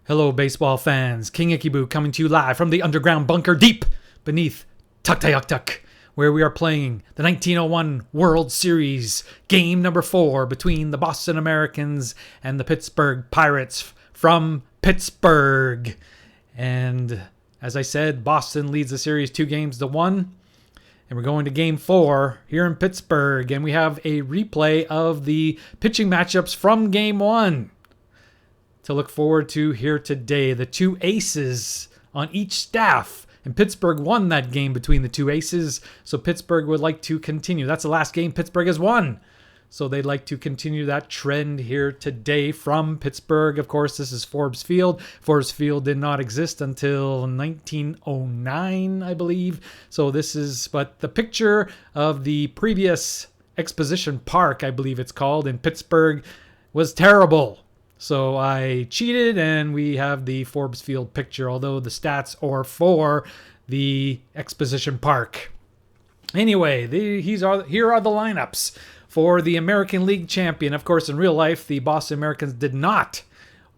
Hello, baseball fans. King Ikeboo coming to you live from the underground bunker deep beneath Tuktoyaktuk, where we are playing the 1901 World Series, game number 4 between the Boston Americans and the Pittsburgh Pirates from Pittsburgh. And as I said, Boston leads the series 2-1. And we're going to game 4 here in Pittsburgh. And we have a replay of the pitching matchups from game 1 to look forward to here today. The two aces on each staff. And Pittsburgh won that game between the two aces. So Pittsburgh would like to continue. That's the last game Pittsburgh has won. So they'd like to continue that trend here today from Pittsburgh. Of course, this is Forbes Field. Forbes Field did not exist until 1909, I believe. So this is, but the picture of the previous Exposition Park, I believe it's called, in Pittsburgh was terrible. So I cheated and we have the Forbes Field picture, although the stats are for the Exposition Park. Anyway, here are the lineups for the American League champion. Of course, in real life, the Boston Americans did not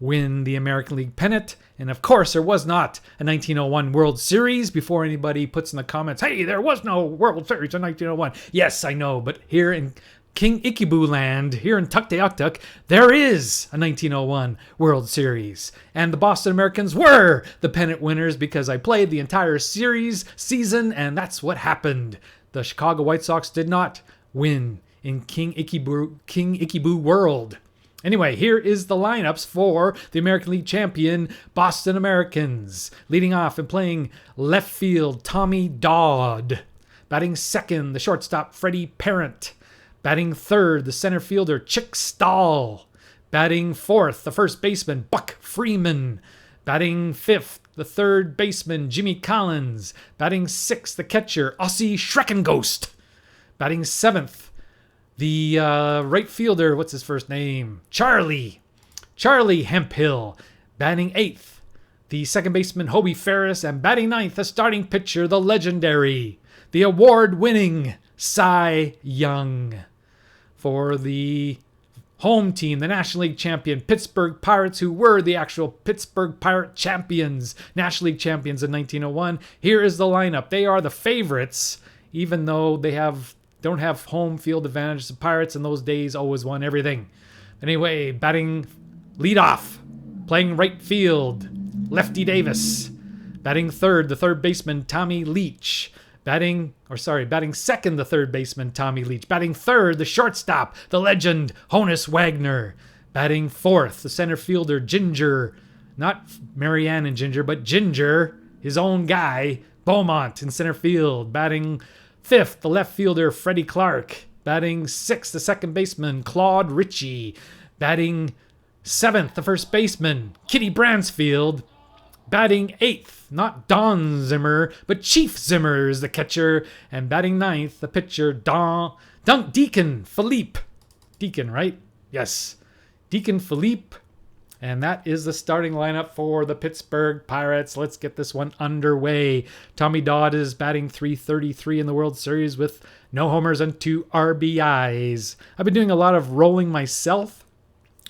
win the American League pennant. And of course, there was not a 1901 World Series. Before anybody puts in the comments, hey, there was no World Series in 1901. Yes, I know, but here in King Ikeboo land, here in Tuktoyaktuk, there is a 1901 World Series. And the Boston Americans were the pennant winners because I played the entire season, and that's what happened. The Chicago White Sox did not win in King Ikeboo World. Anyway, here is the lineups for the American League champion Boston Americans. Leading off and playing left field, Tommy Dodd. Batting second, the shortstop, Freddie Parent. Batting third, the center fielder, Chick Stahl. Batting fourth, the first baseman, Buck Freeman. Batting fifth, the third baseman, Jimmy Collins. Batting sixth, the catcher, Ossie Schreckenghost. Batting seventh, the right fielder, what's his first name? Charlie Hemphill. Batting eighth, the second baseman, Hobie Ferris. And batting ninth, the starting pitcher, the legendary, the award-winning Cy Young. For the home team, the National League champion Pittsburgh Pirates, who were the actual Pittsburgh Pirate champions, National League champions in 1901. Here is the lineup. They are the favorites, even though they don't have home field advantage. The Pirates in those days always won everything. Anyway, batting leadoff, playing right field, Lefty Davis. Batting third, the third baseman, Tommy Leach. Batting second, the third baseman, Tommy Leach. Batting third, the shortstop, the legend, Honus Wagner. Batting fourth, the center fielder, Ginger. Not Marianne and Ginger, but Ginger, his own guy, Beaumont in center field. Batting fifth, the left fielder, Freddie Clark. Batting sixth, the second baseman, Claude Ritchie. Batting seventh, the first baseman, Kitty Bransfield. Batting eighth, not Don Zimmer, but Chief Zimmer is the catcher. And batting ninth, the pitcher, Deacon Phillippe. Deacon, right? Yes. Deacon Phillippe. And that is the starting lineup for the Pittsburgh Pirates. Let's get this one underway. Tommy Dodd is batting .333 in the World Series with no homers and 2 RBIs. I've been doing a lot of rolling myself,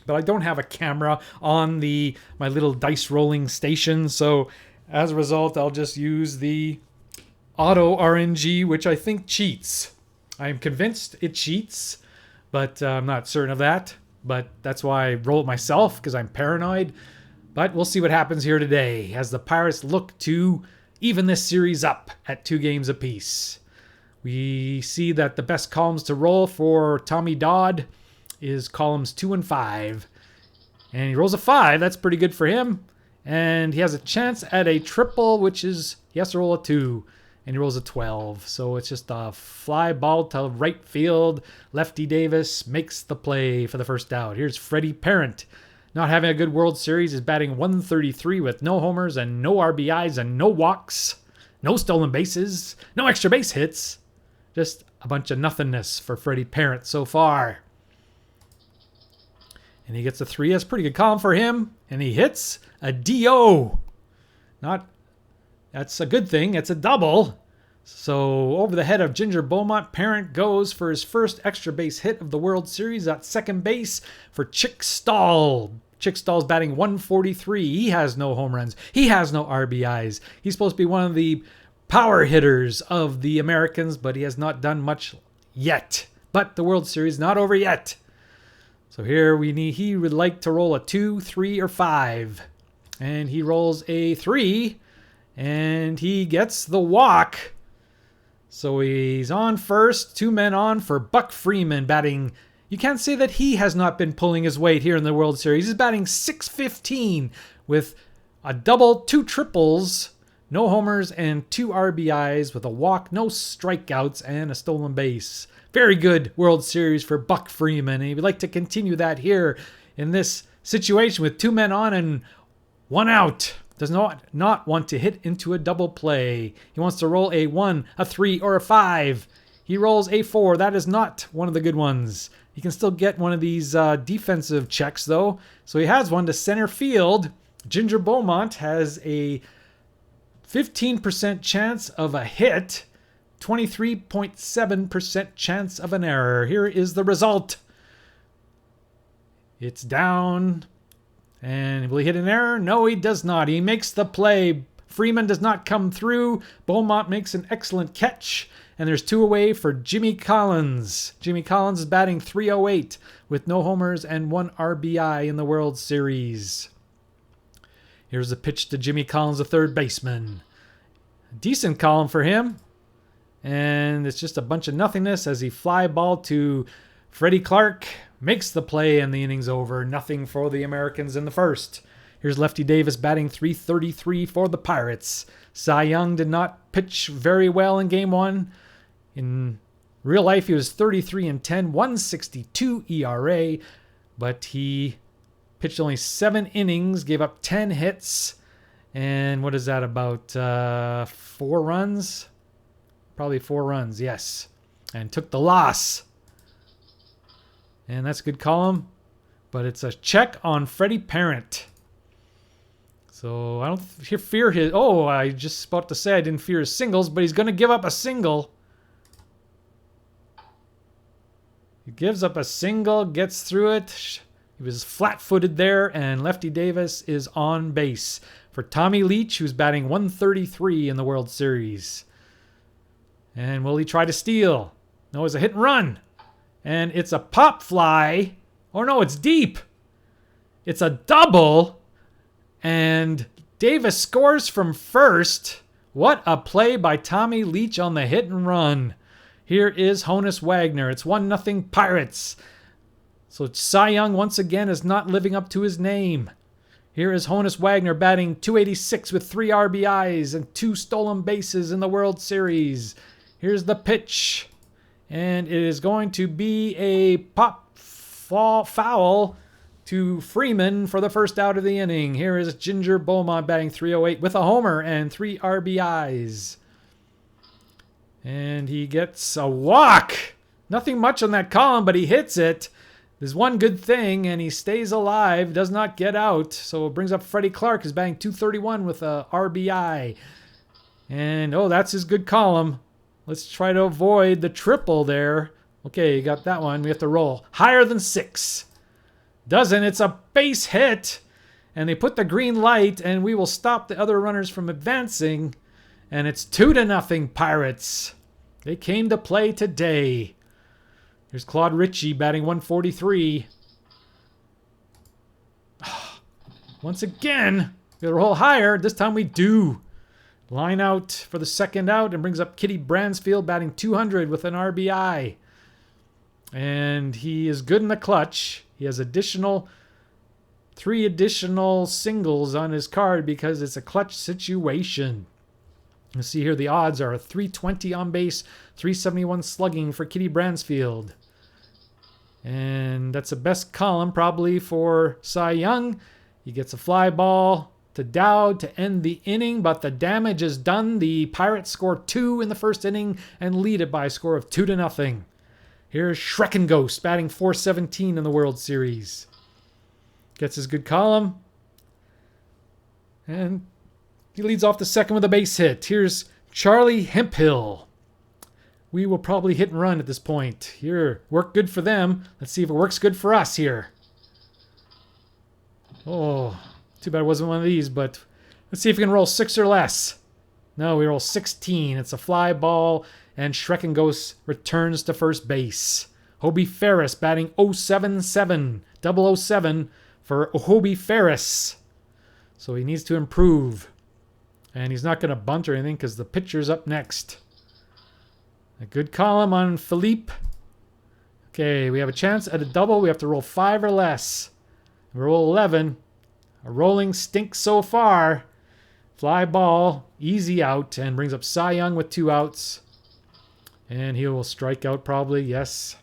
but I don't have a camera on my little dice rolling station. So as a result, I'll just use the auto RNG, which I think cheats. I am convinced it cheats, but I'm not certain of that. But that's why I roll it myself, because I'm paranoid. But we'll see what happens here today as the Pirates look to even this series up at 2 games apiece. We see that the best columns to roll for Tommy Dodd is columns 2 and 5. And he rolls a 5. That's pretty good for him. And he has a chance at a triple, which is he has to roll a 2. And he rolls a 12. So it's just a fly ball to right field. Lefty Davis makes the play for the first out. Here's Freddie Parent. Not having a good World Series. Is batting .133 with no homers and no RBIs and no walks. No stolen bases. No extra base hits. Just a bunch of nothingness for Freddie Parent so far. And he gets a 3. That's a pretty good column for him. And he hits a DO. That's a good thing. It's a double. So over the head of Ginger Beaumont, Parent goes for his first extra base hit of the World Series at second base for Chick Stahl. Chickstall's batting 143. He has no home runs. He has no RBIs. He's supposed to be one of the power hitters of the Americans, but he has not done much yet. But the World Series is not over yet. So here he would like to roll a 2, 3, or 5. And he rolls a 3. And he gets the walk. So he's on first. 2 men on for Buck Freeman batting. You can't say that he has not been pulling his weight here in the World Series. He's batting .615 with a double, 2 triples, no homers, and 2 RBIs with a walk, no strikeouts, and a stolen base. Very good World Series for Buck Freeman. And he would like to continue that here in this situation with 2 men on and 1 out. Does not want to hit into a double play. He wants to roll a 1, a 3, or a 5. He rolls a 4. That is not one of the good ones. He can still get one of these defensive checks, though. So he has one to center field. Ginger Beaumont has a 15% chance of a hit, 23.7% chance of an error. Here is the result. It's down. And will he hit an error? No, he does not. He makes the play. Freeman does not come through. Beaumont makes an excellent catch. And there's 2 away for Jimmy Collins. Jimmy Collins is batting .308 with no homers and 1 RBI in the World Series. Here's a pitch to Jimmy Collins, the third baseman. Decent column for him. And it's just a bunch of nothingness as he fly ball to Freddie Clark. Makes the play and the inning's over. Nothing for the Americans in the first. Here's Lefty Davis batting .333 for the Pirates. Cy Young did not pitch very well in Game 1. In real life, he was 33-10, 1.62 ERA, but he pitched only 7 innings, gave up 10 hits, and what is that, about 4 runs? Probably 4 runs, yes, and took the loss. And that's a good column, but it's a check on Freddie Parent. So I don't fear his... Oh, I just about to say I didn't fear his singles, but he's going to give up a single. He gives up a single, gets through it. He was flat-footed there, and Lefty Davis is on base for Tommy Leach, who's batting .133 in the World Series. And will he try to steal? No, it's a hit and run. And it's a pop fly. Or no, it's deep. It's a double. And Davis scores from first. What a play by Tommy Leach on the hit and run. Here is Honus Wagner. It's 1-0 Pirates. So Cy Young once again is not living up to his name. Here is Honus Wagner batting .286 with 3 RBIs and 2 stolen bases in the World Series. Here's the pitch. And it is going to be a foul to Freeman for the first out of the inning. Here is Ginger Beaumont batting .308 with a homer and 3 RBIs. And he gets a walk. Nothing much on that column, but he hits it. There's one good thing, and he stays alive, does not get out. So it brings up Freddie Clark, who's batting .231 with a RBI. And, oh, that's his good column. Let's try to avoid the triple there. Okay, you got that one. We have to roll higher than 6. Doesn't. It's a base hit. And they put the green light, and we will stop the other runners from advancing. And it's 2-0 Pirates. They came to play today. Here's Claude Ritchie batting .143. Once again, we gotta roll higher. This time we do. Line out for the second out and brings up Kitty Bransfield batting .200 with an RBI. And he is good in the clutch. He has 3 additional singles on his card because it's a clutch situation. You see here the odds are 320 on base, 371 slugging for Kitty Bransfield. And that's the best column probably for Cy Young. He gets a fly ball to Dowd to end the inning, but the damage is done. The Pirates score 2 in the first inning and lead it by a score of 2-0. Here's Schreckenghost batting .417 in the World Series. Gets his good column. And he leads off the second with a base hit. Here's Charlie Hemphill. We will probably hit and run at this point. Here, worked good for them. Let's see if it works good for us here. Oh, too bad it wasn't one of these, but let's see if we can roll 6 or less. No, we roll 16. It's a fly ball, and Shrek Ghost returns to first base. Hobie Ferris batting 077, 007 for Hobie Ferris. So he needs to improve. And he's not going to bunt or anything because the pitcher's up next. A good column on Phillippe. Okay, we have a chance at a double. We have to roll 5 or less. We roll 11. A rolling stink so far. Fly ball, easy out, and brings up Cy Young with 2 outs. And he will strike out probably, yes.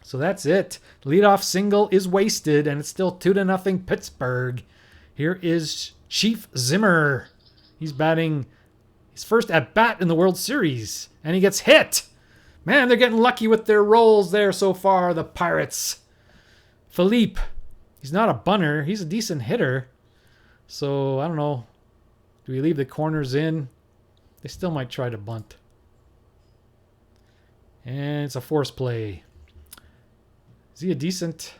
So that's it. Leadoff single is wasted, and it's still 2-0 Pittsburgh. Here is Chief Zimmer. He's batting his first at-bat in the World Series, and he gets hit. Man, they're getting lucky with their rolls there so far, the Pirates. Phillippe, he's not a bunter. He's a decent hitter. So, I don't know. Do we leave the corners in? They still might try to bunt. And it's a force play. Is he a decent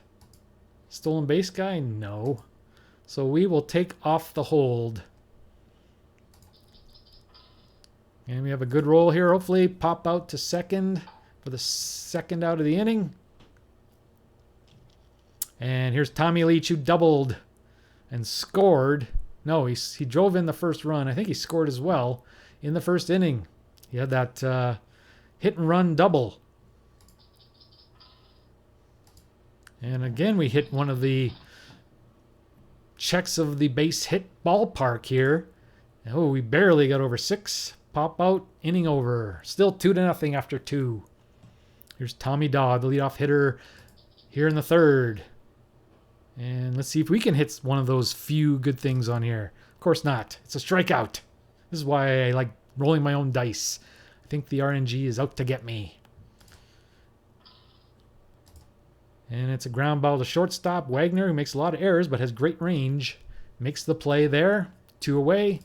stolen base guy? No. So we will take off the hold. And we have a good roll here. Hopefully pop out to second for the second out of the inning. And here's Tommy Leach, who doubled and scored. No, he drove in the first run. I think he scored as well in the first inning. He had that hit and run double. And again, we hit one of the checks of the base hit ballpark here. Oh, we barely got over 6. Pop out, inning over. Still 2-0 after 2. Here's Tommy Dodd, the leadoff hitter here in the third. And let's see if we can hit one of those few good things on here. Of course not. It's a strikeout. This is why I like rolling my own dice. I think the RNG is out to get me. And it's a ground ball to shortstop. Wagner, who makes a lot of errors but has great range, makes the play there. 2 away.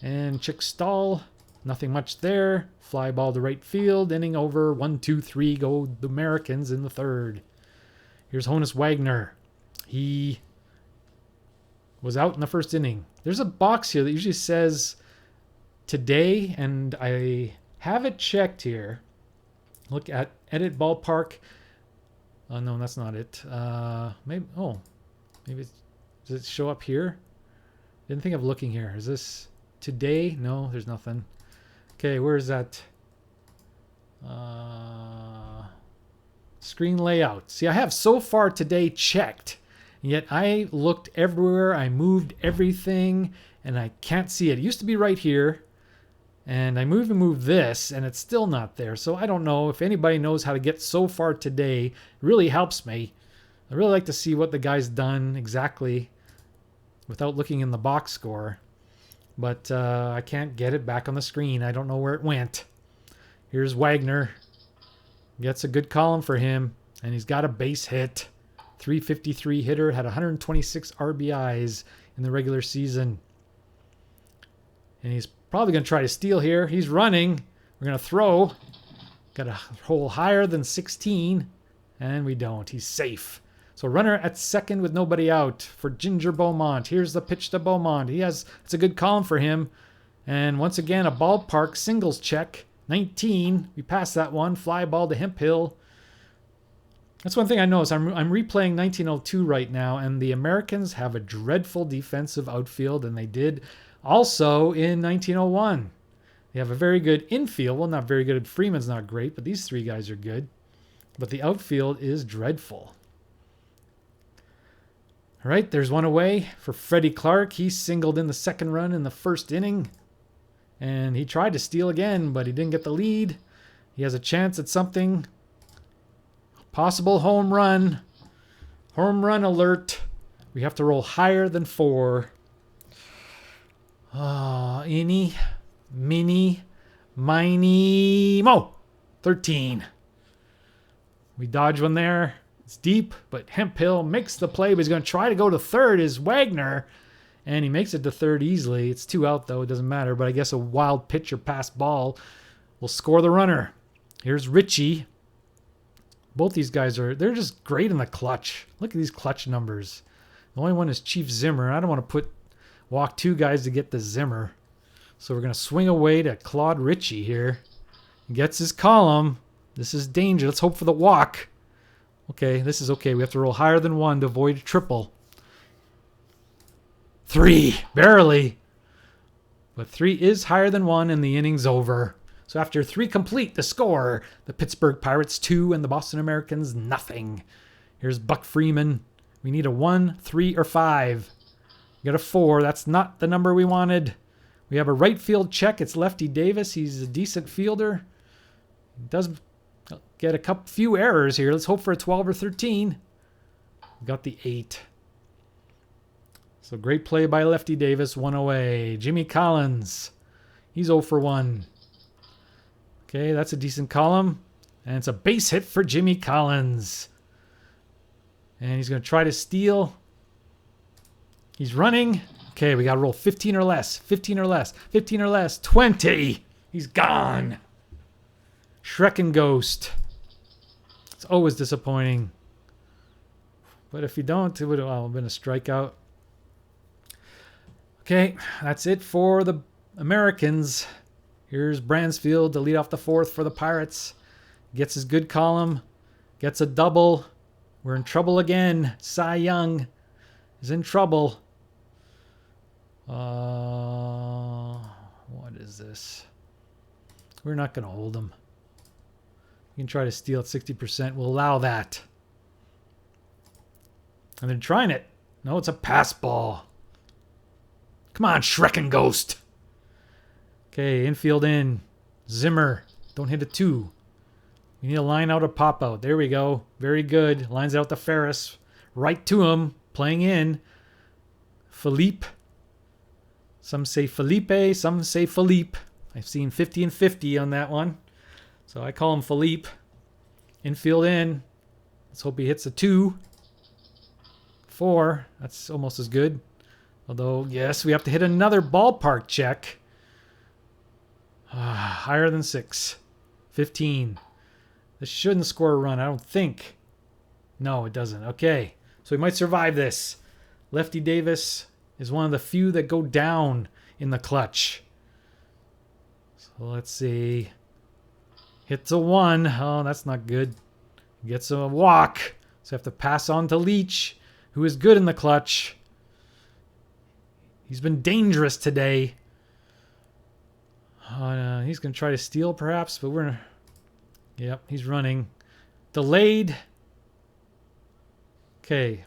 And Chick Stahl, nothing much there. Fly ball to right field. Inning over. 1, 2, 3 go the Americans in the third. Here's Honus Wagner. He was out in the first inning. There's a box here that usually says today, and I have it checked here. Look at edit ballpark. Oh, no, that's not it. Maybe does it show up here? Didn't think of looking here. Is this today? No, there's nothing. Okay, where is that? Screen layout. See, I have so far today checked. Yet I looked everywhere, I moved everything, and I can't see it. It used to be right here, and I moved this, and it's still not there. So I don't know if anybody knows how to get so far today. It really helps me. I really like to see what the guy's done exactly without looking in the box score. But I can't get it back on the screen. I don't know where it went. Here's Wagner. Gets a good column for him, and he's got a base hit. 353 hitter, had 126 RBIs in the regular season. And he's probably going to try to steal here. He's running. We're going to throw. Got a hole higher than 16. And we don't. He's safe. So runner at second with nobody out for Ginger Beaumont. Here's the pitch to Beaumont. It's a good column for him. And once again, a ballpark singles check. 19. We passed that one. Fly ball to Hemphill. That's one thing I noticed. I'm replaying 1902 right now, and the Americans have a dreadful defensive outfield, and they did also in 1901. They have a very good infield. Well, not very good. Freeman's not great, but these 3 guys are good. But the outfield is dreadful. All right, there's one away for Freddie Clark. He singled in the second run in the first inning, and he tried to steal again, but he didn't get the lead. He has a chance at something. Possible home run. Home run alert. We have to roll higher than 4. Eeny, mini, miny, mo. 13. We dodge one there. It's deep, but Hemphill makes the play, but he's going to try to go to third is Wagner, and he makes it to third easily. It's 2 out, though. It doesn't matter, but I guess a wild pitch or pass ball will score the runner. Here's Richie. Both these guys they're just great in the clutch. Look at these clutch numbers. The only one is Chief Zimmer. I don't want to walk 2 guys to get the Zimmer. So we're going to swing away to Claude Ritchie here. Gets his column. This is danger. Let's hope for the walk. Okay, this is okay. We have to roll higher than 1 to avoid a triple. 3. Barely. But 3 is higher than 1 and the inning's over. So after 3 complete, the score, the Pittsburgh Pirates 2 and the Boston Americans nothing. Here's Buck Freeman. We need a 1, 3, or 5. We got a 4. That's not the number we wanted. We have a right field check. It's Lefty Davis. He's a decent fielder. He does get a few errors here. Let's hope for a 12 or 13. We got the 8. So great play by Lefty Davis. 1 away. Jimmy Collins. He's 0 for 1. Okay, that's a decent column. And it's a base hit for Jimmy Collins. And he's going to try to steal. He's running. Okay, we got to roll 15 or less. 15 or less. 15 or less. 20. He's gone. Shrek and Ghost. It's always disappointing. But if you don't, it would have been a strikeout. Okay, that's it for the Americans. Here's Bransfield to lead off the 4th for the Pirates. Gets his good column. Gets a double. We're in trouble again. Cy Young is in trouble. What is this? We're not going to hold him. You can try to steal at 60%. We'll allow that. And they're trying it. No, it's a pass ball. Come on, Shrek and Ghost. Okay, infield in. Zimmer. Don't hit a 2. We need a line out or pop out. There we go. Very good. Lines out to Ferris. Right to him. Playing in. Phillippe. Some say Philippe. Some say Phillippe. I've seen 50 and 50 on that one. So I call him Phillippe. Infield in. Let's hope he hits a 2. 4. That's almost as good. Although, yes, we have to hit another ballpark check. Higher than 6. 15. This shouldn't score a run, I don't think. No, it doesn't. Okay. So we might survive this. Lefty Davis is one of the few that go down in the clutch. So let's see. Hits a 1. Oh, that's not good. Gets a walk. So I have to pass on to Leach, who is good in the clutch. He's been dangerous today. He's going to try to steal perhaps, but we're... Yep, he's running. Delayed. Okay.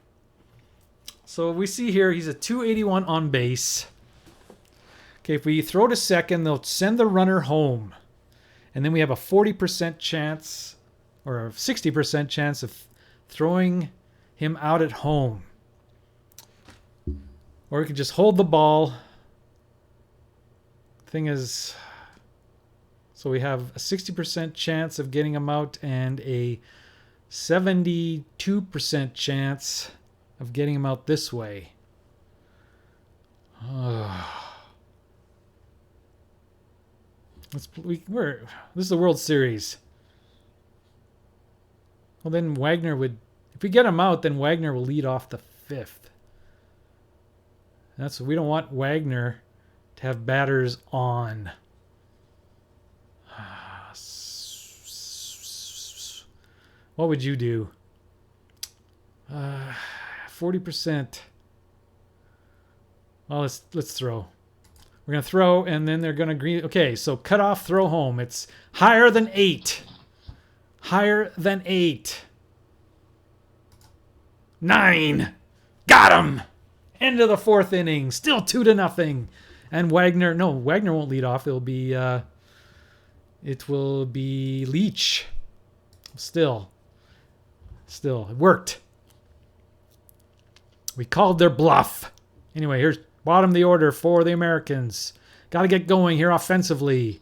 So we see here he's a 281 on base. Okay, if we throw to second, they'll send the runner home. And then we have a 40% chance, or a 60% chance of throwing him out at home. Or we can just hold the ball. Thing is, so we have a 60% chance of getting him out and a 72% chance of getting him out this way. This is the World Series. Well, then Wagner would, if we get him out, then Wagner will lead off the 5th. That's, we don't want Wagner to have batters on. What would you do? 40%. Well, let's throw. We're going to throw, and then they're going to agree. Okay, so cut off, throw home. It's higher than 8. Higher than 8. 9. Got him! End of the 4th inning. Still 2-0. And Wagner won't lead off. It will be Leach. Still, it worked. We called their bluff. Anyway, here's bottom of the order for the Americans. Got to get going here offensively.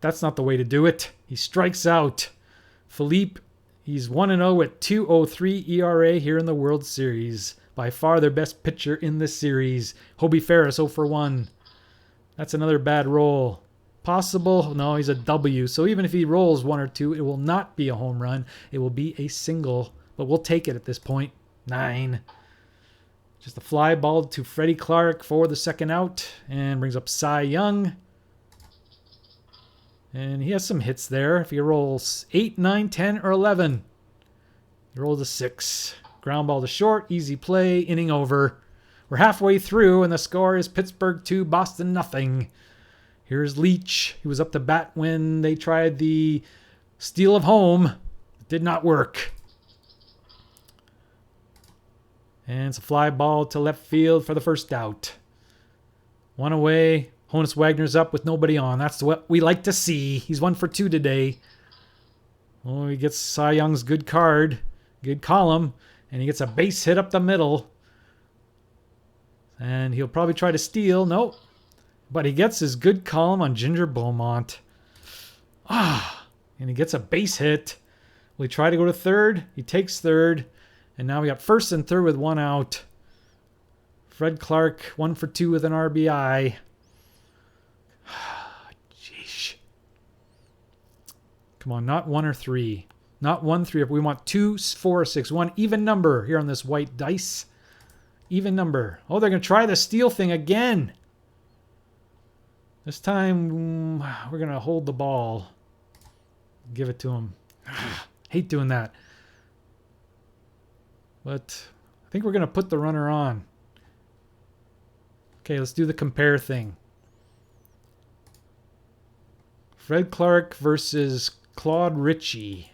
That's not the way to do it. He strikes out. Phillippe, he's 1-0 at 2.03 ERA here in the World Series. By far their best pitcher in this series. Hobie Ferris 0 for 1. That's another bad roll. Possible? No, he's a W. So even if he rolls 1 or 2, it will not be a home run. It will be a single. But we'll take it at this point. 9. Just a fly ball to Freddie Clark for the second out and brings up Cy Young. And he has some hits there. If he rolls 8, 9, 10, or 11, he rolls a 6. Ground ball to short, easy play, inning over. We're halfway through, and the score is Pittsburgh 2, Boston nothing. Here's Leach. He was up to bat when they tried the steal of home. It did not work. And it's a fly ball to left field for the first out. 1 away. Honus Wagner's up with nobody on. That's what we like to see. He's 1 for 2 today. Oh, he gets Cy Young's good card, good column, and he gets a base hit up the middle. And he'll probably try to steal. Nope. But he gets his good column on Ginger Beaumont. And he gets a base hit. Will he try to go to third? He takes third. And now we got first and third with 1 out. Fred Clark, 1 for 2 with an RBI. Jeez. Come on, not 1 or 3. Not 1, 3. We want 2, 4, 6. 1 even number here on this white dice. Even number. Oh, they're going to try the steal thing again. This time, we're going to hold the ball. Give it to him. Hate doing that. But I think we're going to put the runner on. Okay, let's do the compare thing. Fred Clark versus Claude Ritchie.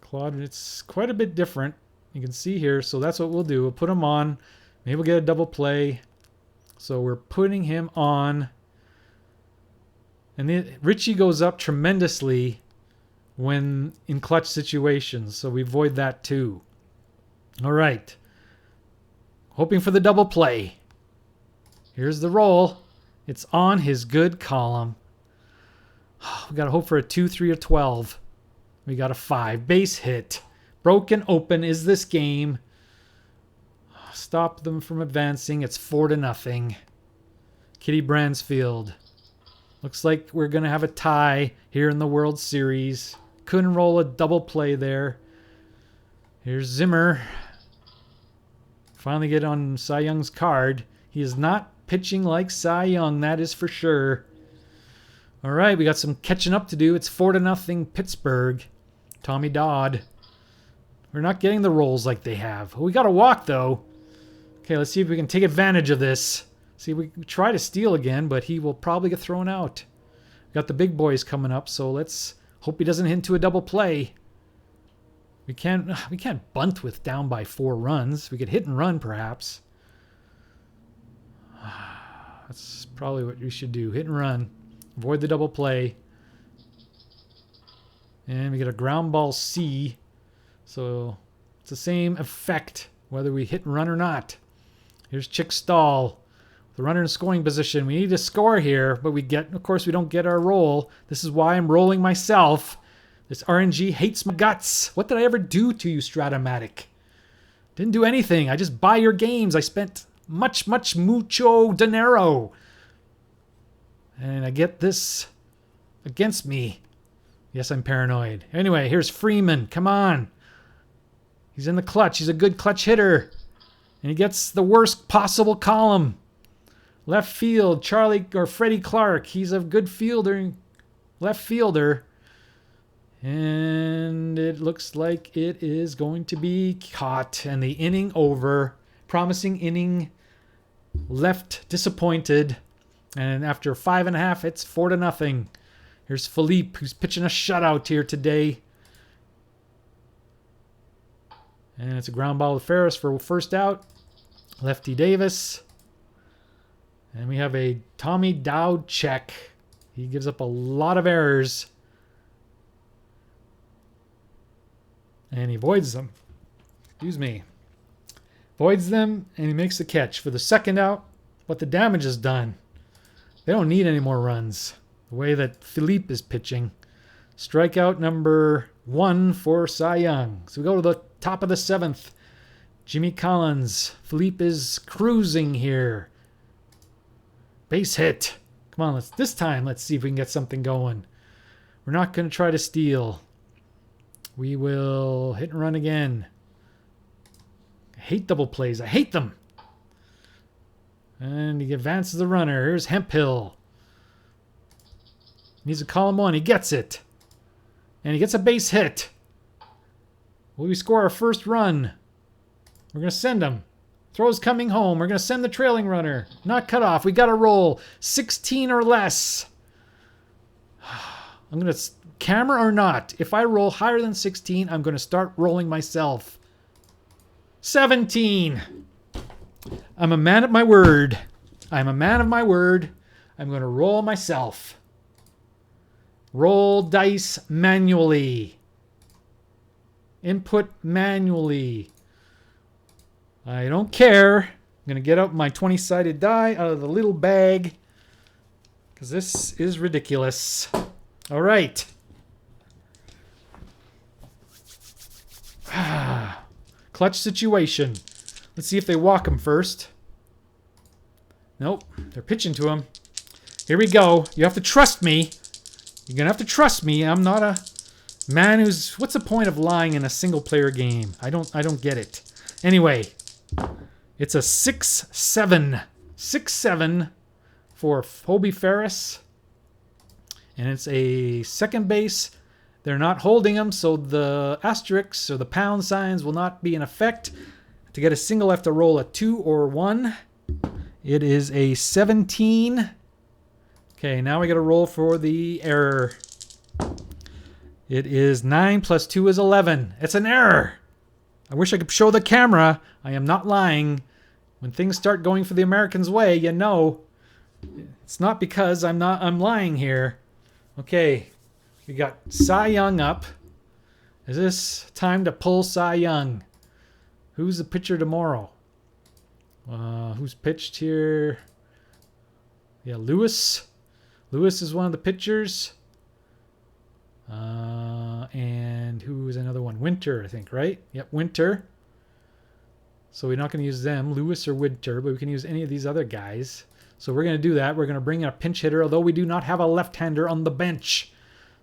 Claude, it's quite a bit different. You can see here, so that's what we'll do. We'll put him on. Maybe we'll get a double play. So we're putting him on. And then Ritchie goes up tremendously when in clutch situations, so we avoid that too. All right. Hoping for the double play. Here's the roll. It's on his good column. We got to hope for a 2, 3, or 12. We got a 5. Base hit. Broken open is this game. Stop them from advancing. It's 4-0. Kitty Bransfield. Looks like we're going to have a tie here in the World Series. Couldn't roll a double play there. Here's Zimmer. Finally get on Cy Young's card. He is not pitching like Cy Young, that is for sure. All right, we got some catching up to do. It's 4-0 Pittsburgh. Tommy Dodd. We're not getting the rolls like they have. We got a walk, though. Okay, let's see if we can take advantage of this. See, we try to steal again, but he will probably get thrown out. Got the big boys coming up, so let's hope he doesn't hit into a double play. We can't bunt with down by 4 runs. We could hit and run, perhaps. That's probably what we should do. Hit and run. Avoid the double play. And we get a ground ball C. So it's the same effect whether we hit and run or not. Here's Chick Stahl. The runner in scoring position. We need to score here, but of course, we don't get our roll. This is why I'm rolling myself. This RNG hates my guts. What did I ever do to you, Stratomatic? Didn't do anything. I just buy your games. I spent mucho dinero. And I get this against me. Yes, I'm paranoid. Anyway, here's Freeman. Come on. He's in the clutch. He's a good clutch hitter. And he gets the worst possible column. Left field, Freddie Clark. He's a good fielder. Left fielder. And it looks like it is going to be caught. And the inning over. Promising inning. Left disappointed. And after 5.5, it's 4-0. Here's Phillippe, who's pitching a shutout here today. And it's a ground ball to Ferris for first out. Lefty Davis. And we have a Tommy Dowd check. He gives up a lot of errors. And he voids them. Excuse me. Voids them, and he makes the catch for the second out. But the damage is done. They don't need any more runs. The way that Phillippe is pitching. Strikeout number 1 for Cy Young. So we go to the top of the 7th. Jimmy Collins. Phillippe is cruising here. Base hit. Come on, this time let's see if we can get something going. We're not going to try to steal. We will hit and run again. I hate double plays. I hate them. And he advances the runner. Here's Hemphill. Needs a column one. He gets it. And he gets a base hit. Will we score our first run? We're going to send him. Throw's coming home. We're going to send the trailing runner. Not cut off. We got to roll 16 or less. I'm going to... Camera or not, if I roll higher than 16, I'm going to start rolling myself. 17. I'm a man of my word. I'm a man of my word. I'm going to roll myself. Roll dice manually. Input manually. I don't care. I'm going to get out my 20-sided die out of the little bag because this is ridiculous. All right. Clutch situation. Let's see if they walk him first. Nope. They're pitching to him. Here we go. You have to trust me. You're going to have to trust me. I'm not a man who's... What's the point of lying in a single-player game? I don't get it. Anyway, it's a 6-7. 6-7 for Hobie Ferris. And it's a second base. They're not holding him, so the asterisks or the pound signs will not be in effect. To get a single, I have to roll a 2 or 1. It is a 17. Okay, now we got to roll for the error. It is 9 plus 2 is 11. It's an error. I wish I could show the camera. I am not lying. When things start going for the Americans' way, you know. It's not because I'm lying here. Okay. We got Cy Young up. Is this time to pull Cy Young? Who's the pitcher tomorrow? Who's pitched here? Yeah, Lewis. Lewis is one of the pitchers. And who is another one? Winter, I think, right? Yep, Winter. So we're not going to use them, Lewis or Winter, but we can use any of these other guys. So we're going to do that. We're going to bring in a pinch hitter, although we do not have a left-hander on the bench.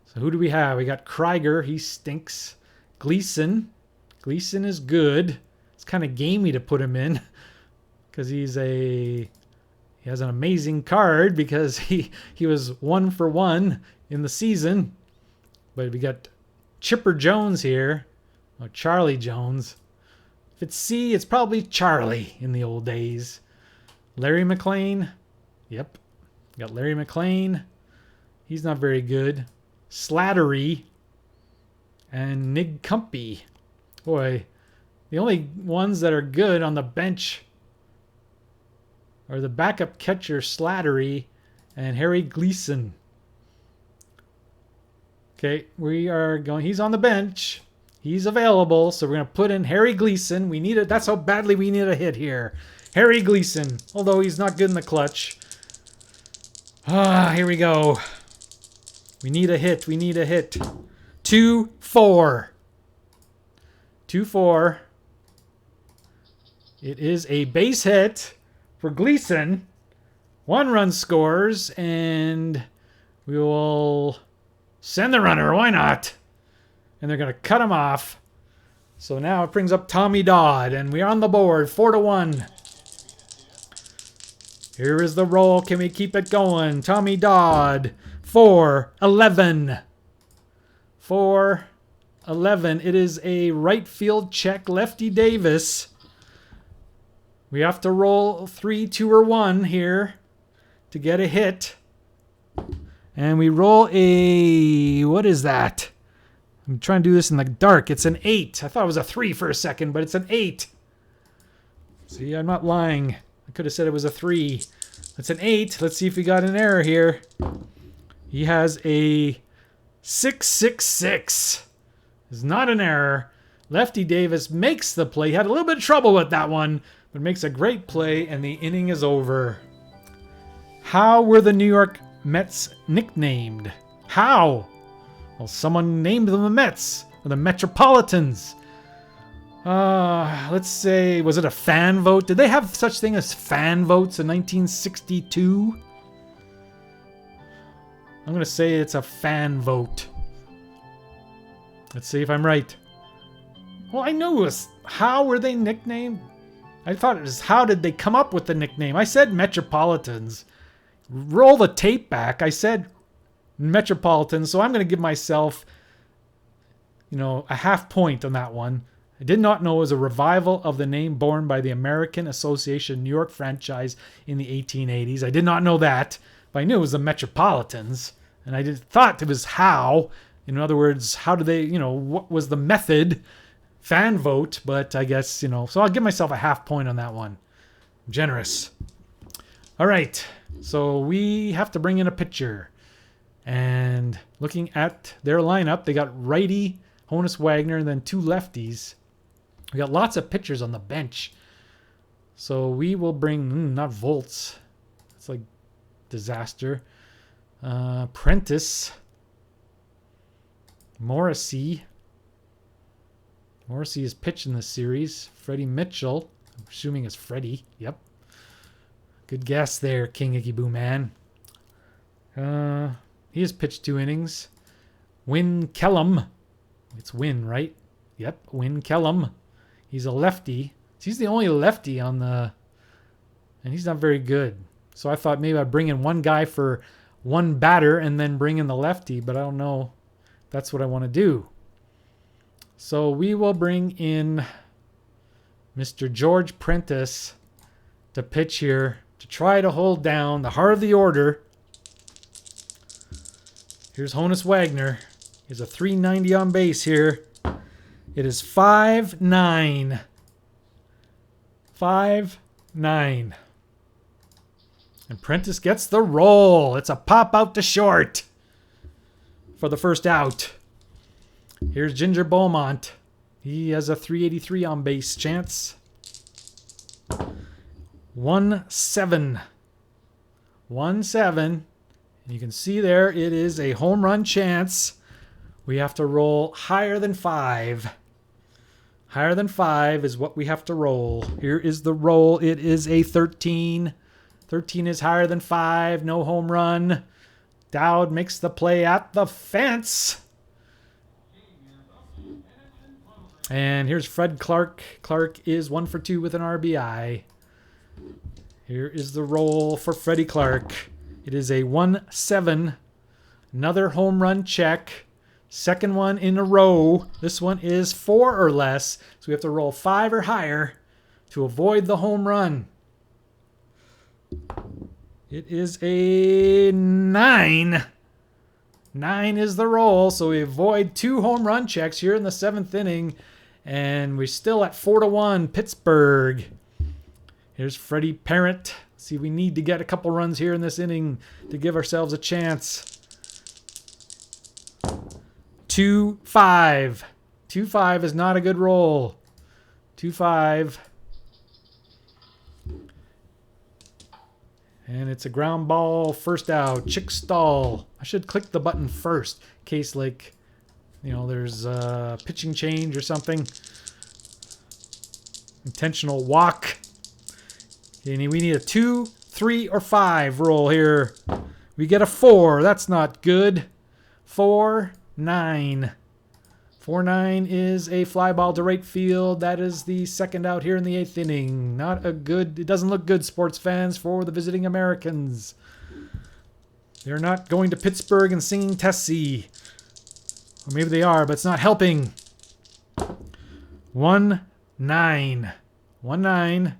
So who do we have? We got Krieger. He stinks. Gleason. Gleason is good. It's kind of gamey to put him in because he has an amazing card because he was 1 for 1 in the season. But we got Chipper Jones here. Oh, Charlie Jones. If it's C, it's probably Charlie in the old days. Larry McLean. Yep. Got Larry McLean. He's not very good. Slattery and Nig Cumpy. Boy, the only ones that are good on the bench are the backup catcher Slattery and Harry Gleason. Okay, we are going. He's on the bench. He's available, so we're going to put in Harry Gleason. We need it. That's how badly we need a hit here. Harry Gleason, although he's not good in the clutch. Here we go. We need a hit. We need a hit. 2-4. 2-4. It is a base hit for Gleason. 1 run scores, and we will send the runner. Why not? And they're going to cut him off. So now it brings up Tommy Dodd, and we're on the board. 4-1. Here is the roll. Can we keep it going? Tommy Dodd. 4-11. 4-11. It is a right field check. Lefty Davis. We have to roll 3, 2, or 1 here to get a hit. And we roll a... What is that? I'm trying to do this in the dark. It's an 8. I thought it was a 3 for a second, but it's an 8. See, I'm not lying. I could have said it was a 3. It's an 8. Let's see if we got an error here. He has a 6-6-6. It's not an error. Lefty Davis makes the play. He had a little bit of trouble with that one, but makes a great play, and the inning is over. How were the New York Mets nicknamed? How? Well, someone named them the Mets, or the Metropolitans. Let's say, was it a fan vote? Did they have such thing as fan votes in 1962? I'm going to say it's a fan vote. Let's see if I'm right. Well, I knew it was... How were they nicknamed? I thought it was how did they come up with the nickname? I said Metropolitans. Roll the tape back. I said Metropolitans, so I'm going to give myself, a half point on that one. I did not know it was a revival of the name born by the American Association New York franchise in the 1880s. I did not know that, but I knew it was the Metropolitans, and I thought it was how. In other words, how do they, what was the method? Fan vote, but I guess, so I'll give myself a half point on that one. Generous. All right, so we have to bring in a pitcher. And looking at their lineup, they got righty Honus Wagner and then 2 lefties. We got lots of pitchers on the bench. So we will bring, not Volts. It's like disaster. Prentice. Morrissey. Morrissey is pitched in this series. Freddie Mitchell. I'm assuming it's Freddie. Yep. Good guess there, King Icky Boo Man. He has pitched 2 innings. Win Kellum. It's Win, right? Yep, Win Kellum. He's a lefty. He's the only lefty on the... And he's not very good. So I thought maybe I'd bring in one guy for one batter and then bring in the lefty, but I don't know. That's what I want to do. So we will bring in Mr. George Prentice to pitch here to try to hold down the heart of the order. Here's Honus Wagner. He's a 390 on base here. It is 5-9. 5-9. And Prentice gets the roll. It's a pop out to short for the first out. Here's Ginger Beaumont. He has a 383 on base chance. 1-7. 1-7. And you can see there it is a home run chance. We have to roll higher than 5. Higher than 5 is what we have to roll. Here is the roll. It is a 13. 13 is higher than 5. No home run. Dowd makes the play at the fence. And here's Fred Clark. Clark is 1 for 2 with an RBI. Here is the roll for Freddie Clark. It is a 1-7. Another home run check. Second one in a row. This one is 4 or less. So we have to roll 5 or higher to avoid the home run. It is a 9. 9 is the roll. So we avoid 2 home run checks here in the 7th inning. And we're still at 4-1 Pittsburgh. Here's Freddie Parent. See, we need to get a couple runs here in this inning to give ourselves a chance. 2-5. 2-5 is not a good roll. 2-5. And it's a ground ball. First out. Chick Stall. I should click the button first in case, there's a pitching change or something. Intentional walk. And we need a 2, 3, or 5 roll here. We get a 4. That's not good. 4-9. 4-9 is a fly ball to right field. That is the second out here in the 8th inning. Not a good... It doesn't look good, sports fans, for the visiting Americans. They're not going to Pittsburgh and singing Tessie. Or maybe they are, but it's not helping. 1-9. 1-9.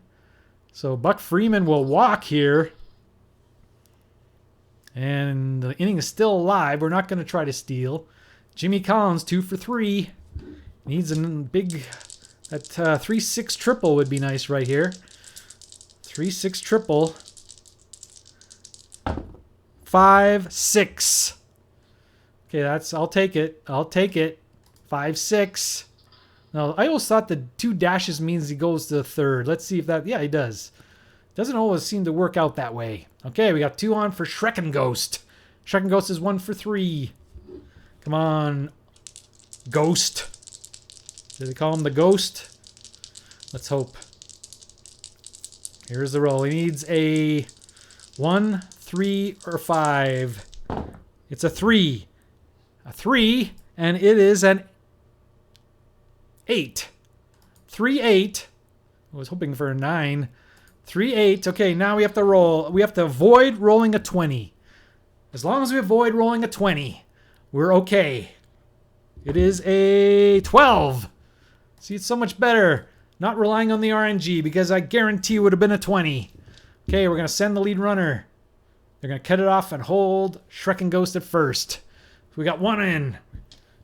So Buck Freeman will walk here. And the inning is still alive. We're not going to try to steal. Jimmy Collins, 2 for 3. Needs a big... That 3-6 triple would be nice right here. 3-6 triple. 5-6. Okay, I'll take it. I'll take it. 5-6. Now, I always thought the 2 dashes means he goes to the third. Let's see if that... Yeah, he does. Doesn't always seem to work out that way. Okay, we got 2 on for Schreckenghost. Schreckenghost is 1 for 3. Come on, Ghost. Did they call him the Ghost? Let's hope. Here's the roll. He needs a 1, 3, or 5. It's a 3. A 3, and it is an 8. 3-8. I was hoping for a 9. 3-8. Okay, now we have to roll. We have to avoid rolling a 20. As long as we avoid rolling a 20, we're okay. It is a 12. See, it's so much better not relying on the RNG because I guarantee it would have been a 20. Okay, we're going to send the lead runner. They're going to cut it off and hold Shrek and Ghost at first. We got one in.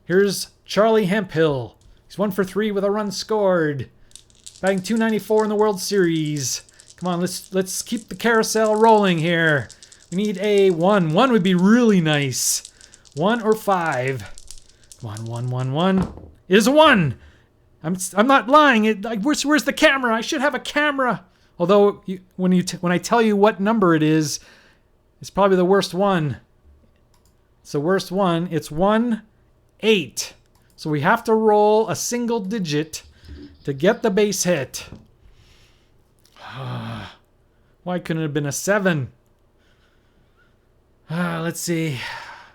Here's Charlie Hemphill. He's 1 for 3 with a run scored. Batting .294 in the World Series. Come on, let's keep the carousel rolling here. We need a 1. 1 would be really nice. 1 or 5. Come on, 1. It is a 1. I'm not lying. Where's the camera? I should have a camera. Although when I tell you what number it is, it's probably the worst one. It's the worst one. It's 1-8. So we have to roll a single digit to get the base hit. Why couldn't it have been a 7? Let's see.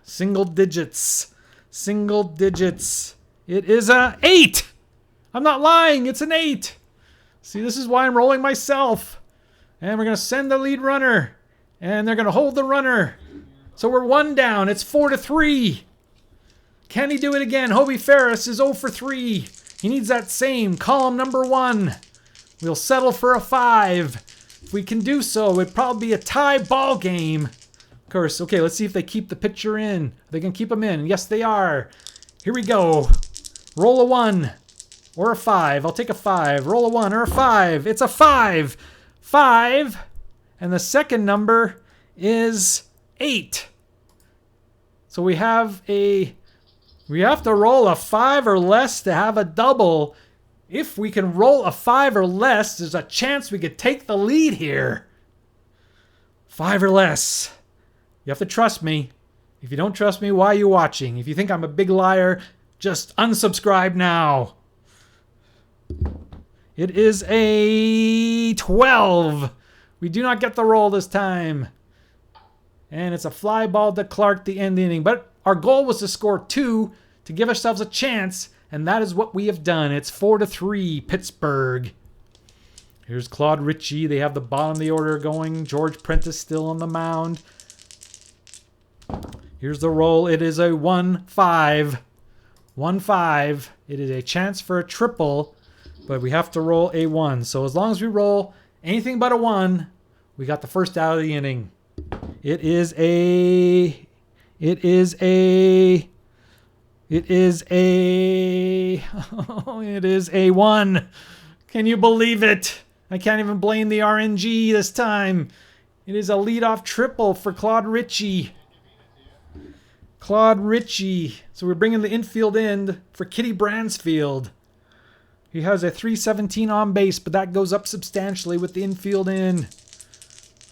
Single digits. Single digits. It is a 8. I'm not lying. It's an 8. See, this is why I'm rolling myself. And we're going to send the lead runner. And they're going to hold the runner. So we're 1 down. It's 4-3. Can he do it again? Hobie Ferris is 0 for 3. He needs that same column number 1. We'll settle for a 5. If we can do so, it'd probably be a tie ball game. Of course, okay, let's see if they keep the pitcher in. They can keep him in. Yes, they are. Here we go. Roll a 1 or a 5. I'll take a 5. Roll a 1 or a 5. It's a 5. 5. And the second number is 8. So we have to roll a 5 or less to have a double. If we can roll a 5 or less, there's a chance we could take the lead here. 5 or less. You have to trust me. If you don't trust me, why are you watching? If you think I'm a big liar, just unsubscribe now. It is a 12. We do not get the roll this time. And it's a fly ball to Clark to end the inning. But our goal was to score 2 to give ourselves a chance. And that is what we have done. It's 4-3 Pittsburgh. Here's Claude Ritchie. They have the bottom of the order going. George Prentice still on the mound. Here's the roll. It is a 1-5. 1-5. It is a chance for a triple, but we have to roll a 1. So as long as we roll anything but a 1, we got the first out of the inning. It is a 1. Can you believe it? I can't even blame the RNG this time. It is a leadoff triple for Claude Ritchie. Claude Ritchie. So we're bringing the infield in for Kitty Bransfield. He has a .317 on base, but that goes up substantially with the infield in.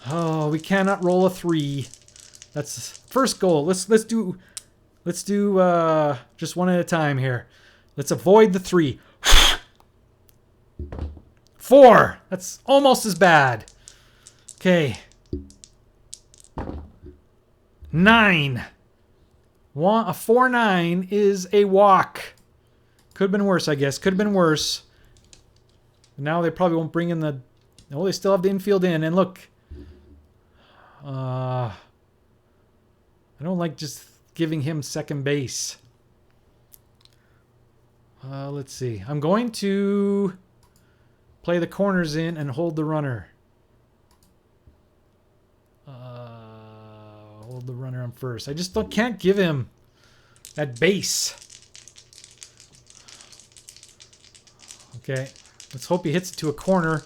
Oh, we cannot roll a 3. That's first goal. Let's do just one at a time here. Let's avoid the 3. 4. That's almost as bad. Okay. 9. A 4-9 is a walk. Could have been worse, I guess. Could have been worse. Now they probably won't bring in the... Oh, they still have the infield in. And look. I don't like just giving him second base. Let's see. I'm going to play the corners in and hold the runner. Hold the runner on first. I just can't give him that base. Okay. Let's hope he hits it to a corner.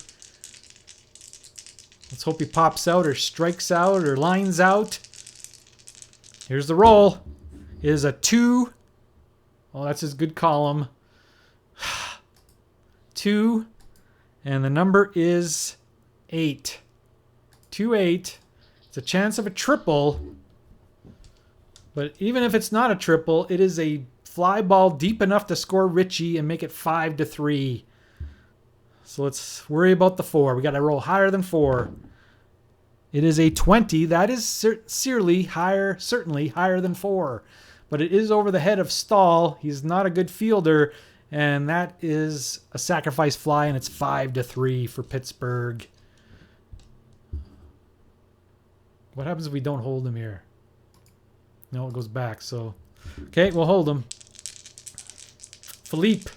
Let's hope he pops out or strikes out or lines out. Here's the roll. It is a 2. Oh, that's his good column. 2. And the number is 8. 2-8. It's a chance of a triple. But even if it's not a triple, it is a fly ball deep enough to score Ritchie and make it 5-3. So let's worry about the 4. We got to roll higher than 4. It is a 20. That is certainly higher than 4. But it is over the head of Stahl. He's not a good fielder. And that is a sacrifice fly, and it's 5-3 for Pittsburgh. What happens if we don't hold him here? No, it goes back. So, okay, we'll hold him. Phillippe.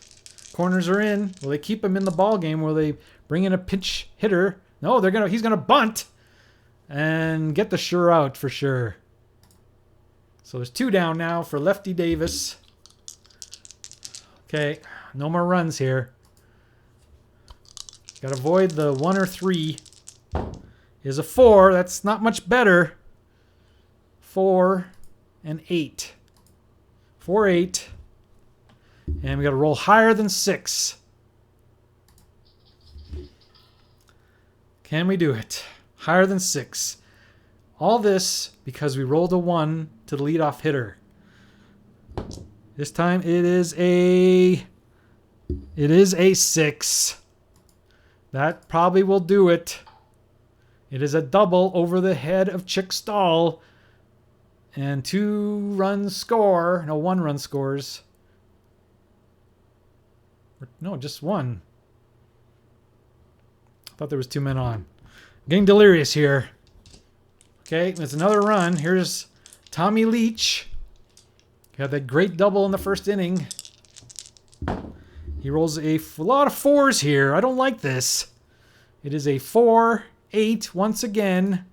Corners are in. Will they keep him in the ball game? Will they bring in a pinch hitter? No, he's gonna bunt and get the sure out for sure. So there's 2 down now for Lefty Davis. Okay, no more runs here. Got to avoid the 1 or 3. Is a 4. That's not much better. 4 and 8. 4, 8. And we got to roll higher than 6. Can we do it? Higher than 6. All this because we rolled a 1 to the leadoff hitter. This time it is a 6. That probably will do it. It is a double over the head of Chick Stahl. And 2 runs score. No, 1 run scores. No, just 1. I thought there was 2 men on. I'm getting delirious here. Okay, there's another run. Here's Tommy Leach. Got that great double in the first inning. He rolls a lot of 4s here. I don't like this. It is a 4, 8 once again.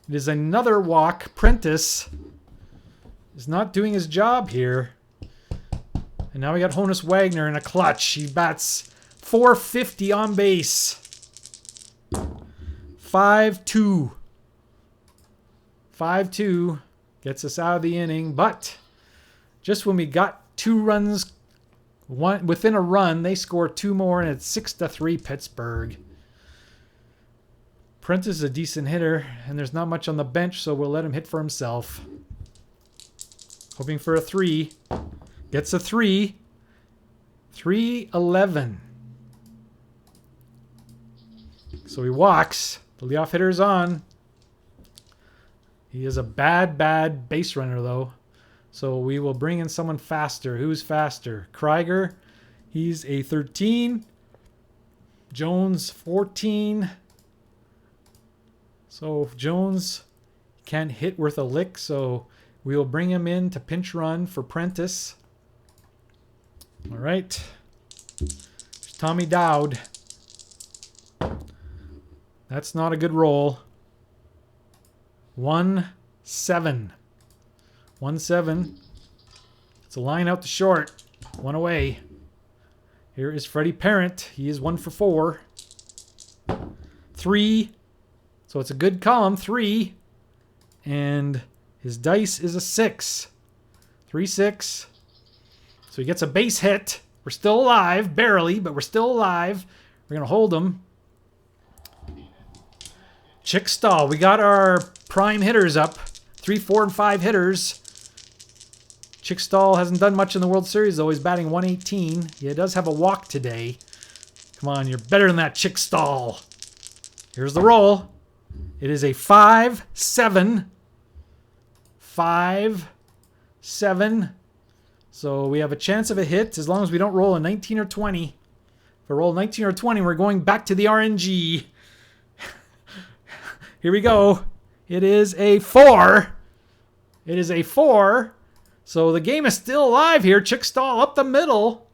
It is another walk. Prentice is not doing his job here. And now we got Honus Wagner in a clutch. He bats .450 on base. 5-2. 5-2 gets us out of the inning. But just when we got 2 runs within a run, they score 2 more, and it's 6-3 Pittsburgh. Prentice is a decent hitter, and there's not much on the bench, so we'll let him hit for himself. Hoping for a 3. Gets a 3. 3-11. So he walks. The leadoff hitter's on. He is a bad base runner, though. So we will bring in someone faster. Who's faster? Krieger. He's a 13. Jones, 14. So Jones can't hit worth a lick, so we will bring him in to pinch run for Prentice. All right. There's Tommy Dowd. That's not a good roll. 1-7. 1-7. It's a line out to short. 1 away. Here is Freddie Parent. He is 1 for 4. 3. So it's a good column. 3. And his dice is a 6. 3-6. So he gets a base hit. We're still alive. Barely, but we're still alive. We're going to hold him. Chick Stahl. We got our prime hitters up. 3, 4, and 5 hitters. Chick Stahl hasn't done much in the World Series, though. He's batting 118. He does have a walk today. Come on, you're better than that, Chick Stahl. Here's the roll. It is a 5-7. 5-7. So we have a chance of a hit as long as we don't roll a 19 or 20. If we roll 19 or 20, we're going back to the RNG. Here we go. It is a 4. It is a 4. So the game is still alive here. Chick Stahl up the middle.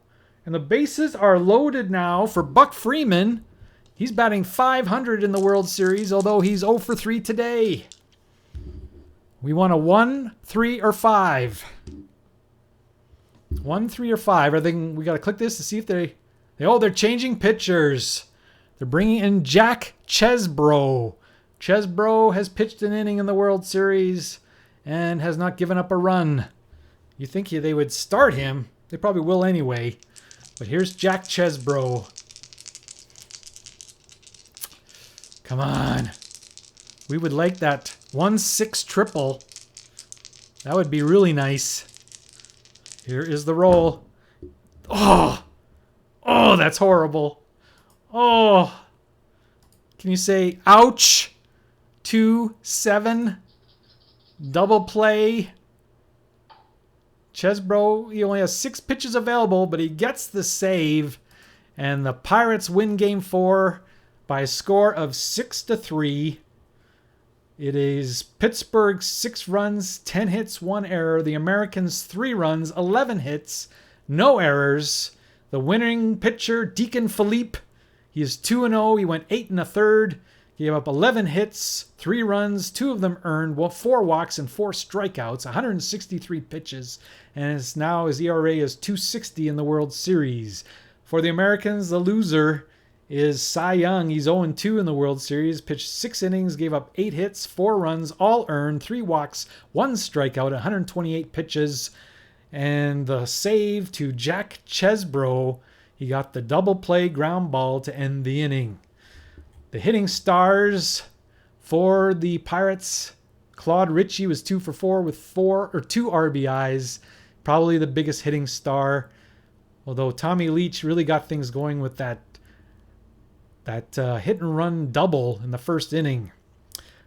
And the bases are loaded now for Buck Freeman. He's batting .500 in the World Series, although he's 0 for 3 today. We want a 1, 3, or 5. 1, 3, or 5. We got to click this to see if they're changing pitchers. They're bringing in Jack Chesbro. Chesbro has pitched an inning in the World Series and has not given up a run. You think they would start him. They probably will anyway. But here's Jack Chesbro. Come on. We would like that 1-6 triple. That would be really nice. Here is the roll. Oh, that's horrible. Oh, can you say ouch? 2-7. Double play. Chesbro, he only has 6 pitches available, but he gets the save. And the Pirates win Game 4 by a score of 6-3. It is Pittsburgh 6 runs, 10 hits, 1 error. The Americans 3 runs, 11 hits, no errors. The winning pitcher, Deacon Phillippe, he is 2-0. He went 8 1/3. Gave up 11 hits, 3 runs, 2 of them earned, 4 walks and 4 strikeouts, 163 pitches, and his ERA is 2.60 in the World Series. For the Americans, the loser is Cy Young. He's 0-2 in the World Series, pitched 6 innings, gave up 8 hits, 4 runs, all earned, 3 walks, 1 strikeout, 128 pitches, and the save to Jack Chesbro. He got the double play ground ball to end the inning. The hitting stars for the Pirates, Claude Ritchie was 2 for 4 with 2 RBIs, probably the biggest hitting star. Although Tommy Leach really got things going with that hit and run double in the first inning.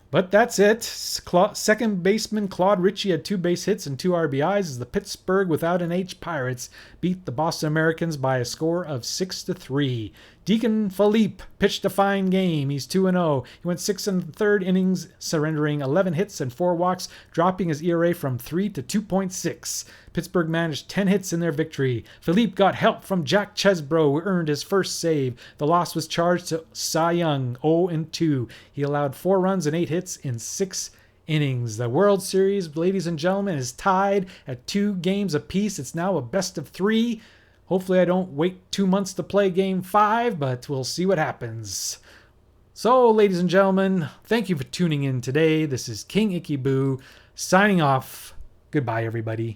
But that's it. Second baseman Claude Ritchie had 2 base hits and 2 RBIs as the Pittsburgh without an H Pirates beat the Boston Americans by a score of 6-3. Deacon Phillippe pitched a fine game. He's 2-0. He went 6 1/3 innings, surrendering 11 hits and 4 walks, dropping his ERA from 3 to 2.6. Pittsburgh managed 10 hits in their victory. Phillippe got help from Jack Chesbro, who earned his first save. The loss was charged to Cy Young, 0-2. He allowed 4 runs and 8 hits in 6 innings. The World Series, ladies and gentlemen, is tied at 2 games apiece. It's now a best of 3. Hopefully I don't wait 2 months to play Game 5, but we'll see what happens. So, ladies and gentlemen, thank you for tuning in today. This is King Icky Boo signing off. Goodbye, everybody.